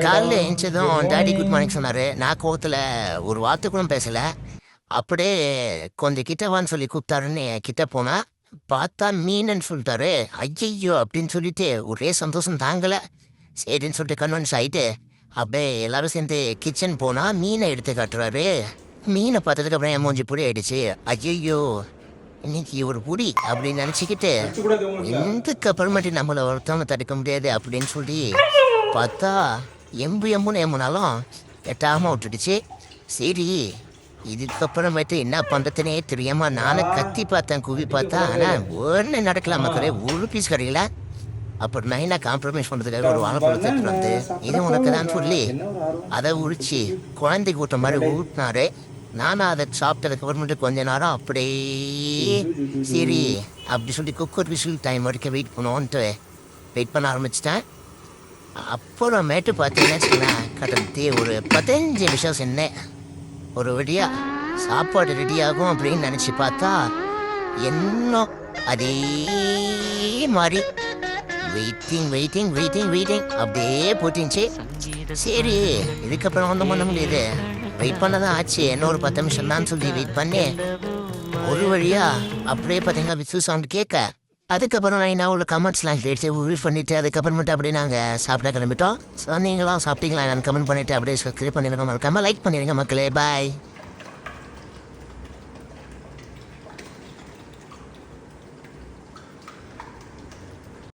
காலைல எழுந்ததும் daddy good morning சொன்னார். நான் கோவத்தில் ஒரு வார்த்தை கூட பேசலை. அப்படியே கொஞ்சம் கிட்டவான்னு சொல்லி கூப்பிட்டாருன்னு கிட்ட போனால் பார்த்தா மீனுன்னு சொல்லிட்டாரு. ஐயையோ அப்படின்னு சொல்லிட்டு ஒரே சந்தோஷம் தாங்கலை. சரின்னு சொல்லிட்டு கன்வென்ஸ் ஆகிட்டு அப்படியே எல்லாரும் சேர்ந்து கிச்சன் போனால் மீனை எடுத்து காட்டுறாரு. மீனை பார்த்ததுக்கு அப்புறம் என் மூஞ்சி புடி ஆயிடுச்சு. ஐயையோ இன்னைக்கு ஒரு புடி அப்படின்னு நினச்சிக்கிட்டு எதுக்கு அப்புறமேட்டு நம்மளை ஒருத்தவங்க தடுக்க முடியாது அப்படின்னு சொல்லி பார்த்தா எம்புன்னு ஏமுனாலும் எட்டாமல் விட்டுடுச்சு. சரி இதுக்கப்புறமேட்டு என்ன பண்ணுறதுனே தெரியாமல் நானும் கத்தி பார்த்தேன், குவி பார்த்தேன். ஆனால் ஒன்று நடக்கலாம் மக்களே, ஒரு பீஸ் கடையில். அப்புறம் நான் என்ன காம்ப்ரமைஸ் பண்ணுறதுக்காக ஒரு வாழைப்பழத்தை எடுத்துட்டு வந்து இது உனக்கு தான் சொல்லி அதை உரிச்சு குழந்தைக்கு ஊட்ட மாதிரி ஊட்டினாரு. நானும் அதை சாப்பிட்டதுக்கு அப்புறமேட்டு கொஞ்ச நேரம் அப்படியே சரி அப்படி சொல்லி குக்கர் விசில் டைம் வரைக்கும் வெயிட் பண்ணுவோன்ட்டு வெயிட் பண்ண ஆரம்பிச்சிட்டேன். அப்புறமேட்டு பார்த்தீங்கன்னா கட்டத்தி ஒரு 15 நிமிஷம் சென்னேன். ஒரு வழியாக சாப்பாடு ரெடியாகும் அப்படின்னு நினச்சி பார்த்தா இன்னும் அதே மாதிரி வெயிட்டிங் வெயிட்டிங் வெயிட்டிங் வெயிட்டிங் அப்படியே போட்டிருந்துச்சு. சரி இதுக்கப்புறம் ஒன்றும் பண்ண முடியாது, வெயிட் பண்ணதான் ஆச்சு, என்ன ஒரு 10 நிமிஷம் தான் சொல்லி வெயிட் பண்ணி ஒரு வழியாக அப்படியே பார்த்தீங்கன்னா விசில் சவுண்ட் கேட்க அதுக்கப்புறம் நான் ஒரு கமெண்ட்ஸ்லாம் கேட்டு ரிவ்யூ பண்ணிவிட்டு அதுக்கப்புறமேட்டு அப்படியே நாங்கள் சாப்பிட கிளம்பிட்டோம். ஸோ நீங்களாம் சாப்பிட்டீங்களா நான் கமெண்ட் பண்ணிவிட்டு அப்படியே சப்ஸ்கிரைப் பண்ணிடுங்க, மறக்காமல் லைக் பண்ணிடுங்க மக்களே. பாய்.